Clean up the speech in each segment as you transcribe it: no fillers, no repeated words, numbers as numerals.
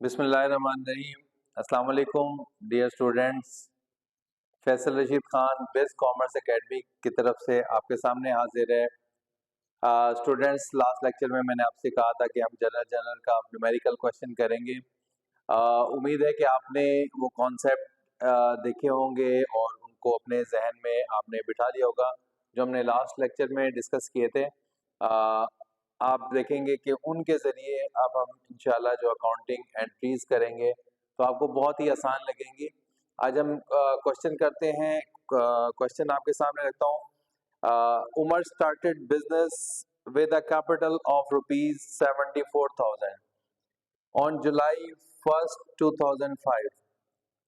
बिस्मिल्लाहिर्रहमानिर्रहीम। अस्सलाम वालेकुम dear students. Faisal Rashid Khan best commerce academy की तरफ से आपके सामने हाजिर है। स्टूडेंट्स, लास्ट लेक्चर में मैंने आपसे कहा था कि हम जनरल का न्यूमेरिकल क्वेश्चन करेंगे। उम्मीद है कि आपने वो कॉन्सेप्ट देखे होंगे और उनको अपने जहन में आपने बिठा लिया होगा जो हमने लास्ट लेक्चर में डिस्कस किए थे। आप देखेंगे कि उनके ज़रिए अब हम इंशाल्लाह जो अकाउंटिंग एंट्रीज करेंगे तो आपको बहुत ही आसान लगेंगी। आज हम क्वेश्चन करते हैं। क्वेश्चन आपके सामने रखता हूँ। Umar started business with a capital of ₹74,000 on July 1st 2005।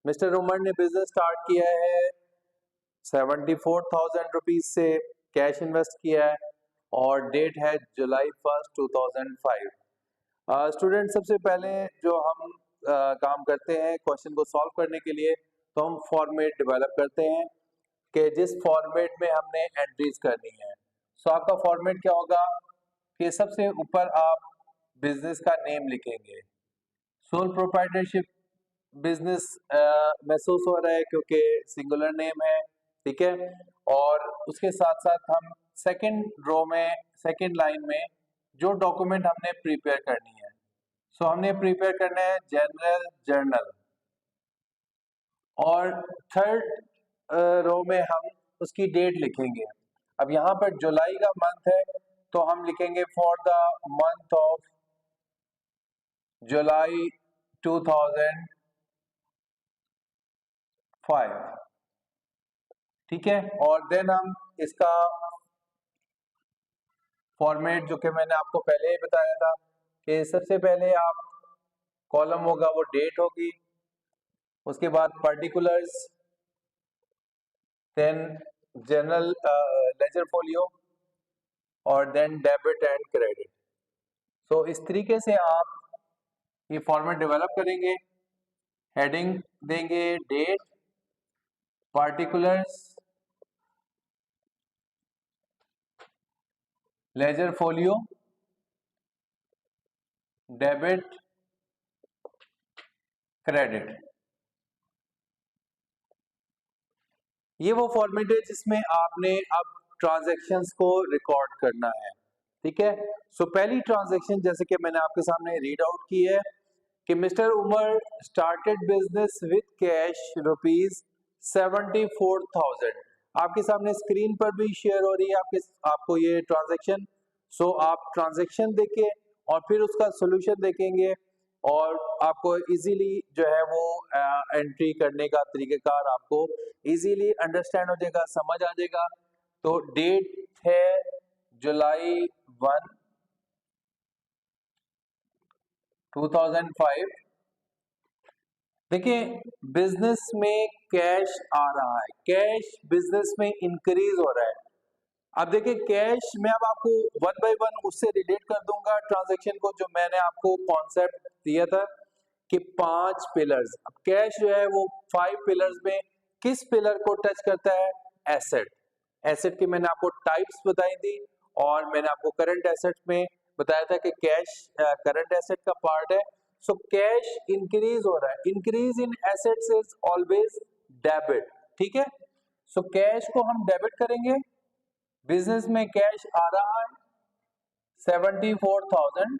Mister Umar ने बिजनेस स्टार्ट किया है 74,000 रुपीज से, कैश इन्वेस्ट किया है और डेट है जुलाई 1st 2005। स्टूडेंट, सबसे पहले जो हम काम करते हैं क्वेश्चन को सॉल्व करने के लिए, तो हम फॉर्मेट डेवलप करते हैं कि जिस फॉर्मेट में हमने एंट्रीज करनी है। सो आपका फॉर्मेट क्या होगा कि सबसे ऊपर आप बिजनेस का नेम लिखेंगे। सोल प्रोप्राइटरशिप बिजनेस महसूस हो रहा है क्योंकि सिंगुलर नेम है, ठीक है। और उसके साथ साथ हम सेकंड रो में, सेकंड लाइन में जो डॉक्यूमेंट हमने प्रिपेयर करनी है, सो हमने प्रिपेयर करना है जनरल जर्नल। और थर्ड रो में हम उसकी डेट लिखेंगे। अब यहाँ पर जुलाई का मंथ है तो हम लिखेंगे for the month of July 2005, ठीक है। और देन हम इसका फॉर्मेट जो कि मैंने आपको पहले ही बताया था कि सबसे पहले आप कॉलम होगा वो डेट होगी, उसके बाद particulars, then general ledger folio और then debit and credit. So इस तरीके से आप ये फॉर्मेट डेवलप करेंगे। हेडिंग देंगे date, particulars, ledger folio, debit, credit. ये वो फॉर्मेट है जिसमें आपने अब ट्रांजैक्शंस को रिकॉर्ड करना है, ठीक है। सो पहली ट्रांजैक्शन जैसे कि मैंने आपके सामने रीड आउट की है कि mister Umar started business with cash ₹74,000। आपके सामने स्क्रीन पर भी शेयर हो रही है आपको ये ट्रांजैक्शन। सो आप ट्रांजैक्शन देखें और फिर उसका सोल्यूशन देखेंगे और आपको इजीली जो है वो एंट्री करने का तरीकेकार आपको इजीली अंडरस्टैंड हो जाएगा, समझ आ जाएगा। तो डेट है जुलाई 1, 2005। देखिए, बिजनेस में कैश आ रहा है, कैश बिजनेस में इंक्रीज हो रहा है। अब देखिए कैश में अब आपको वन बाय वन उससे रिलेट कर दूंगा ट्रांजैक्शन को जो मैंने आपको कॉन्सेप्ट दिया था कि 5 पिलर्स। अब कैश जो है वो 5 पिलर्स में किस पिलर को टच करता है? एसेट। एसेट की मैंने आपको टाइप्स बताई थी और मैंने आपको करंट एसेट में बताया था कि कैश करंट एसेट का पार्ट है। सो कैश इंक्रीज हो रहा है, increase in assets is always debit, ठीक है। सो कैश को हम डेबिट करेंगे। बिजनेस में कैश आ रहा है 74,000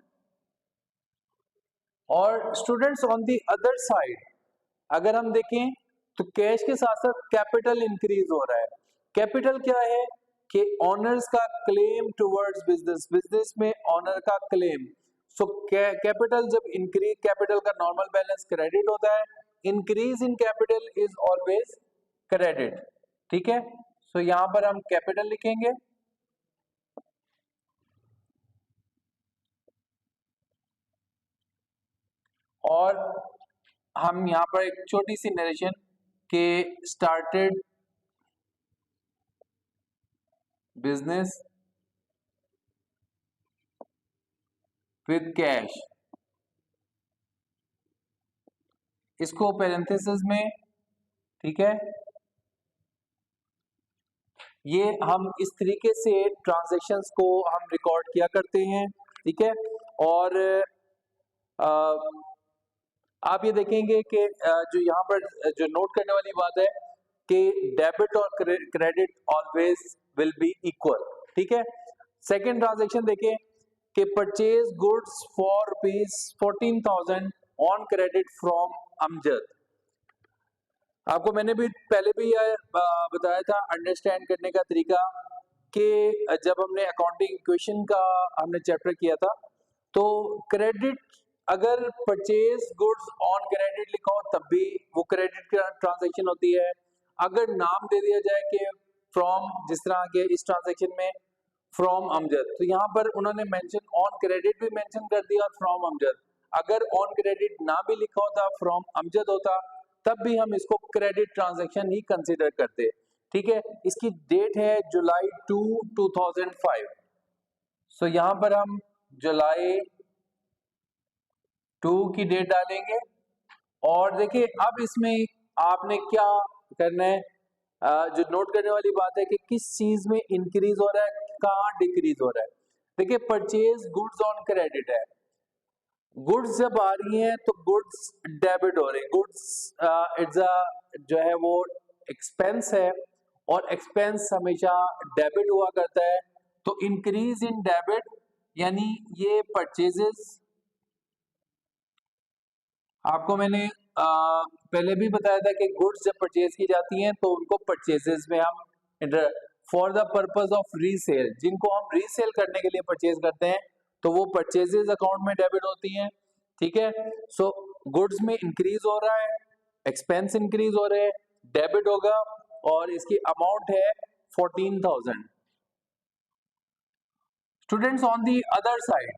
और students on the other side अगर हम देखें तो कैश के साथ साथ कैपिटल इंक्रीज हो रहा है। कैपिटल क्या है कि ऑनर्स का क्लेम टुवर्ड्स बिजनेस, बिजनेस में ऑनर का क्लेम। सो कैपिटल जब इंक्रीज, कैपिटल का नॉर्मल बैलेंस क्रेडिट होता है, increase in capital is always credit, ठीक है। सो यहां पर हम कैपिटल लिखेंगे और हम यहाँ पर एक छोटी सी नरेशन के स्टार्टेड बिजनेस विद कैश, इसको पैरेंथेसिस में, ठीक है। ये हम इस तरीके से ट्रांजैक्शंस को हम रिकॉर्ड किया करते हैं, ठीक है। और आप ये देखेंगे कि जो यहाँ पर जो नोट करने वाली बात है कि डेबिट और credit always will be equal, ठीक है। सेकेंड ट्रांजेक्शन देखें कि purchase goods for ₹14,000 on credit from Amjad. आपको मैंने भी पहले भी यह बताया था अंडरस्टैंड करने का तरीका कि जब हमने अकाउंटिंग इक्वेशन का हमने चैप्टर किया था, तो क्रेडिट अगर परचेज गुड्स ऑन क्रेडिट लिखा हो तब भी वो क्रेडिट ट्रांजैक्शन होती है। अगर नाम दे दिया जाए कि फ्रॉम, जिस तरह के इस ट्रांजैक्शन में फ्रॉम अमजद, तो यहाँ पर उन्होंने मेंशन ऑन क्रेडिट भी मेंशन कर दिया और फ्रॉम अमजद। अगर ऑन क्रेडिट ना भी लिखा होता, फ्रॉम अमजद होता, तब भी हम इसको क्रेडिट ट्रांजैक्शन ही कंसीडर करते, ठीक है। इसकी डेट है जुलाई 2, 2005। सो यहाँ पर हम जुलाई 2 की डेट डालेंगे और देखिए अब इसमें आपने क्या करना है, जो नोट करने वाली बात है कि किस चीज में इंक्रीज हो रहा है, कहाँ डिक्रीज हो रहा है। देखिए परचेज गुड्स ऑन क्रेडिट है, गुड्स जब आ रही हैं तो गुड्स डेबिट हो रही है, गुड्स इट्स अ जो है वो एक्सपेंस है और एक्सपेंस हमेशा डेबिट हुआ करता है। तो इंक्रीज इन डेबिट यानी ये परचेजेस, आपको मैंने पहले भी बताया था कि गुड्स जब परचेज की जाती हैं तो उनको परचेजेस में हम for the purpose of resale, जिनको हम रीसेल करने के लिए परचेज करते हैं तो वो परचेजेस अकाउंट में डेबिट होती हैं, ठीक है। सो गुड्स में इंक्रीज हो रहा है, एक्सपेंस इंक्रीज हो रहे हैं, डेबिट होगा और इसकी अमाउंट है 14,000। Students on the other side,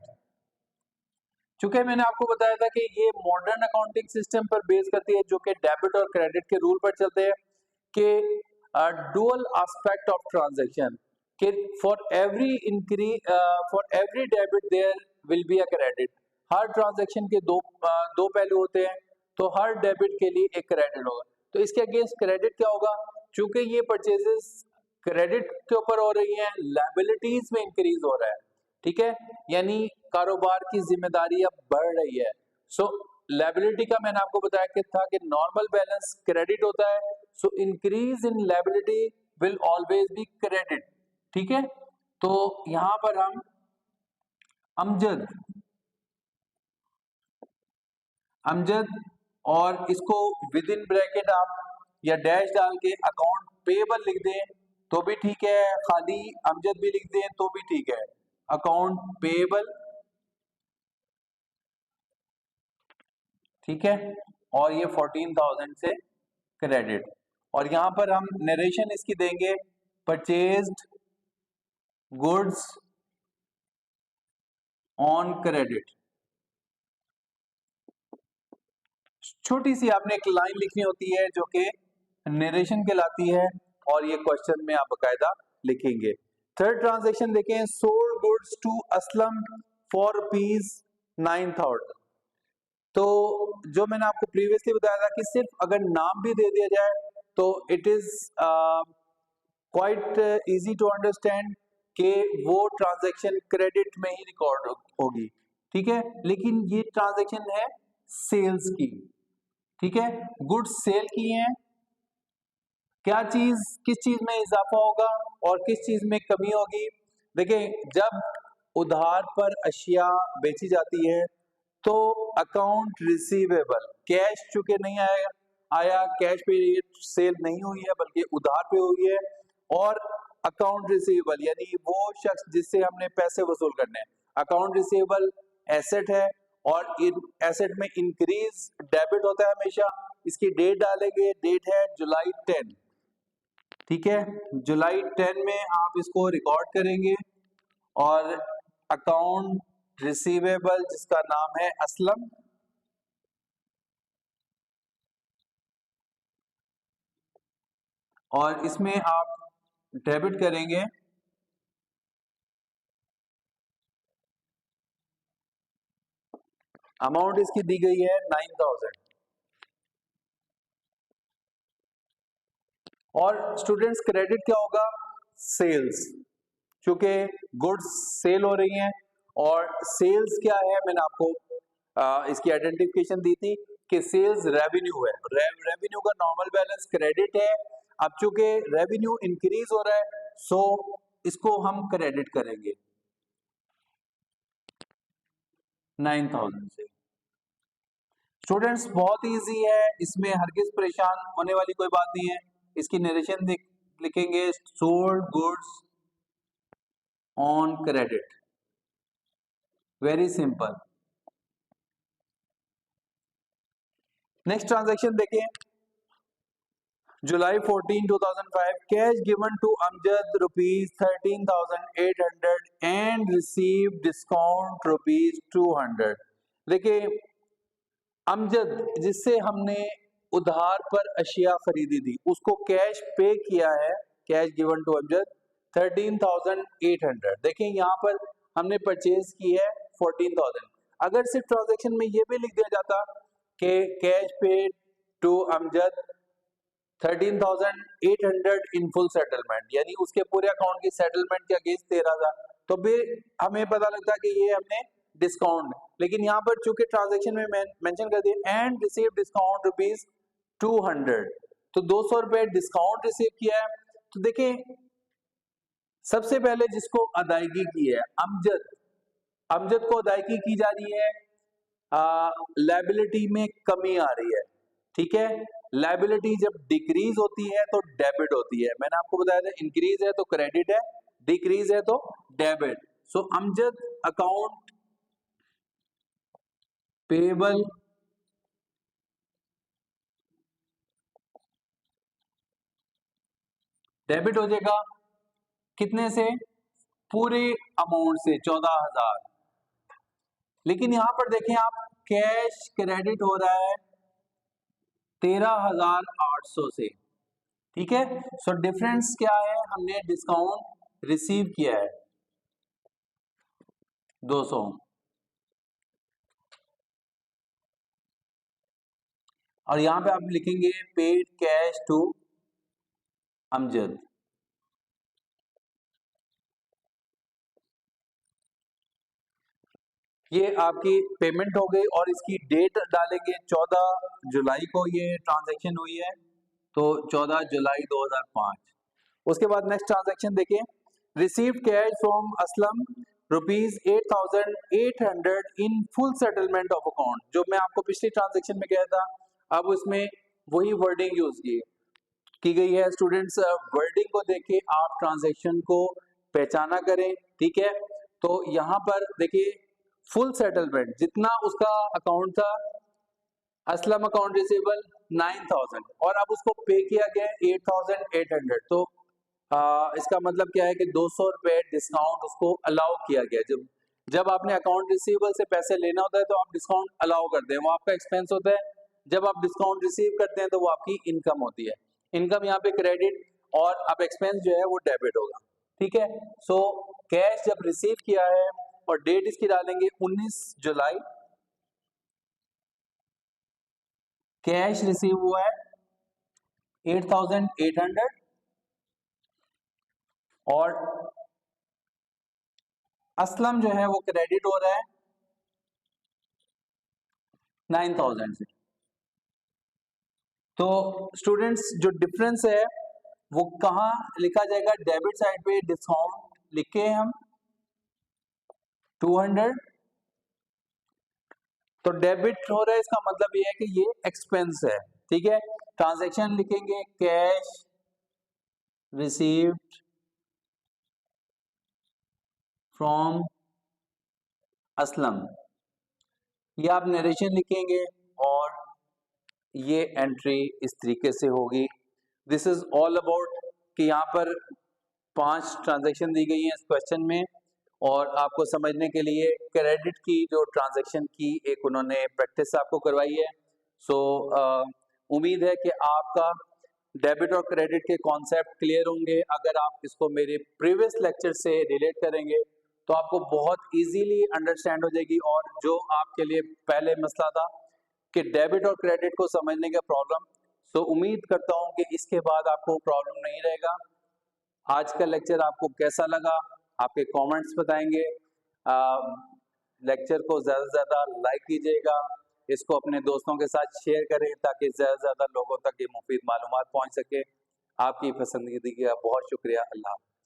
चूंकि मैंने आपको बताया था कि ये मॉडर्न अकाउंटिंग सिस्टम पर बेस करती है जो कि डेबिट और क्रेडिट के रूल पर चलते हैं कि डुअल एस्पेक्ट ऑफ ट्रांजैक्शन, कि for every increase for every debit there will be a credit. हर ट्रांजैक्शन के दो पहलू होते हैं, तो हर डेबिट के लिए एक क्रेडिट होगा। तो इसके अगेंस्ट क्रेडिट क्या होगा, चूंकि ये परचेजेस क्रेडिट के ऊपर हो रही हैं, लायबिलिटीज में इंक्रीज हो रहा है, ठीक है, यानी कारोबार की जिम्मेदारी अब बढ़ रही है। सो लायबिलिटी का मैंने आपको बताया कि था कि नॉर्मल बैलेंस क्रेडिट होता है, so increase in liability will always be credit, ठीक है। तो यहां पर हम अमजद अमजद और इसको विद इन ब्रैकेट आप या डैश डाल के अकाउंट पेबल लिख दें तो भी ठीक है, खाली अमजद भी लिख दें तो भी ठीक है, अकाउंट पेबल, ठीक है। और ये 14,000 से क्रेडिट, और यहां पर हम नरेशन इसकी देंगे परचेज्ड गुड्स ऑन क्रेडिट। छोटी सी आपने एक लाइन लिखनी होती है जो कि नरेशन कहलाती है और ये क्वेश्चन में आप बकायदा लिखेंगे। थर्ड ट्रांजेक्शन देखें, sold goods to Aslam for ₹9,000। तो जो मैंने आपको प्रीवियसली बताया था कि सिर्फ अगर नाम भी दे दिया जाए तो it is quite easy to understand कि वो ट्रांजैक्शन क्रेडिट में ही रिकॉर्ड होगी, ठीक है। लेकिन ये ट्रांजैक्शन है सेल्स की, ठीक है, गुड्स सेल की हैं, क्या चीज किस चीज में इजाफा होगा और किस चीज में कमी होगी। देखिए जब उधार पर अशिया बेची जाती है तो अकाउंट रिसीवेबल, कैश चूंकि नहीं आया कैश पे ये सेल नहीं हुई है बल्कि उधार पे हुई है, और अकाउंट रिसीवेबल यानी वो शख्स जिससे हमने पैसे वसूल करने हैं, अकाउंट रिसीवेबल एसेट है और इन एसेट में इंक्रीज डेबिट होता है हमेशा। इसकी डेट डालेंगे, डेट है जुलाई 10, ठीक है, जुलाई 10 में आप इसको रिकॉर्ड करेंगे और अकाउंट रिसीवेबल जिसका नाम है असलम, और इसमें आप डेबिट करेंगे अमाउंट इसकी दी गई है 9,000। और स्टूडेंट्स क्रेडिट क्या होगा, सेल्स, क्योंकि गुड्स सेल हो रही हैं और सेल्स क्या है मैंने आपको इसकी आइडेंटिफिकेशन दी थी कि सेल्स रेवेन्यू है, रेवेन्यू का नॉर्मल बैलेंस क्रेडिट है। अब चूंकि रेवेन्यू इंक्रीज हो रहा है सो इसको हम क्रेडिट करेंगे 9,000 से। स्टूडेंट्स बहुत इजी है, इसमें हरगिज परेशान होने वाली कोई बात नहीं है। इसकी नरेशन लिखेंगे sold goods on credit, very simple. Next transaction देखिए, July 14, 2005, cash given to Amjad rupees 13,800 and receive discount rupees 200। देखिए अमजद जिससे हमने उधार पर अशिया खरीदी थी उसको कैश पे किया है, कैश गिवन टू अमजद 13,800। देखिए यहाँ पर हमने परचेज की है 14,000। अगर सिर्फ ट्रांजैक्शन में ये भी लिख दिया जाता कि cash pay to Amjad 13,800 in full settlement, यानी उसके पूरे अकाउंट की सेटलमेंट के अगेंस्ट 13,000, तो फिर हमें पता लगता कि ये हमने डिस्काउंट। लेकिन यहाँ पर चूंकि ट्रांजैक्शन में मेंशन कर दिया एंड रिसीव डिस्काउंट रुपीज 200, तो 200 रुपए डिस्काउंट रिसीव किया है। तो देखिए सबसे पहले जिसको अदायगी की है अमजद, अमजद को अदायगी की जा रही है, लायबिलिटी में कमी आ रही है, ठीक है। लायबिलिटी जब डिक्रीज होती है तो डेबिट होती है, मैंने आपको बताया था इंक्रीज है तो क्रेडिट है, डिक्रीज है तो डेबिट। सो अमजद अकाउंट पेबल डेबिट हो जाएगा कितने से, पूरे अमाउंट से 14,000। लेकिन यहां पर देखें आप कैश क्रेडिट हो रहा है 13,800 से, ठीक है। सो डिफरेंस क्या है, हमने डिस्काउंट रिसीव किया है 200, और यहां पे आप लिखेंगे पेड कैश टू अमजद। ये आपकी पेमेंट हो गई और इसकी डेट डालेंगे 14 जुलाई को ये ट्रांजैक्शन हुई है, तो 14 जुलाई 2005। उसके बाद नेक्स्ट ट्रांजैक्शन देखिए, received cash from Aslam rupees 8,800 in full settlement of account. जो मैं आपको पिछली ट्रांजैक्शन में कहा था, अब उसमें वही वर्डिंग यूज की गई है। स्टूडेंट्स वर्डिंग को देख के आप ट्रांजैक्शन को पहचाना करें, ठीक है। तो यहाँ पर देखिए फुल सेटलमेंट जितना उसका अकाउंट था, असलम अकाउंट रिसीवेबल 9,000 और अब उसको पे किया गया 8,800, तो इसका मतलब क्या है कि 200 रुपए डिस्काउंट उसको अलाउ किया गया। जब जब आपने अकाउंट रिसीवेबल से पैसे लेना होता है तो आप डिस्काउंट अलाउ करते हैं, वो आपका एक्सपेंस होता है। जब आप डिस्काउंट रिसीव करते हैं तो वो आपकी इनकम होती है, इनकम यहाँ पे क्रेडिट और अब एक्सपेंस जो है वो डेबिट होगा, ठीक है। सो कैश जब रिसीव किया है और डेट इसकी डालेंगे 19 जुलाई, कैश रिसीव हुआ है 8,800 और असलम जो है वो क्रेडिट हो रहा है 9,000 से। तो स्टूडेंट्स जो डिफरेंस है वो कहाँ लिखा जाएगा, डेबिट साइड पे डिस्काउंट लिखे हम 200, तो डेबिट हो रहा है, इसका मतलब ये है कि ये एक्सपेंस है, ठीक है। ट्रांजैक्शन लिखेंगे कैश रिसीव्ड फ्रॉम असलम, ये आप नरेशन लिखेंगे और ये एंट्री इस तरीके से होगी। दिस इज ऑल अबाउट कि यहाँ पर 5 ट्रांजैक्शन दी गई हैं इस क्वेश्चन में, और आपको समझने के लिए क्रेडिट की जो ट्रांजैक्शन की एक उन्होंने प्रैक्टिस आपको करवाई है। सो उम्मीद है कि आपका डेबिट और क्रेडिट के कॉन्सेप्ट क्लियर होंगे। अगर आप इसको मेरे प्रीवियस लेक्चर से रिलेट करेंगे तो आपको बहुत इजीली अंडरस्टैंड हो जाएगी, और जो आपके लिए पहले मसला था कि डेबिट और क्रेडिट को समझने का प्रॉब्लम, सो उम्मीद करता हूं कि इसके बाद आपको प्रॉब्लम नहीं रहेगा। आज का लेक्चर आपको कैसा लगा, आपके कमेंट्स बताएंगे। लेक्चर को ज़्यादा से ज़्यादा लाइक कीजिएगा, इसको अपने दोस्तों के साथ शेयर करें ताकि ज़्यादा से ज़्यादा लोगों तक ये मुफीद मालूमात पहुँच सके। आपकी पसंदीदा का बहुत शुक्रिया। अल्लाह हाफ़िज़।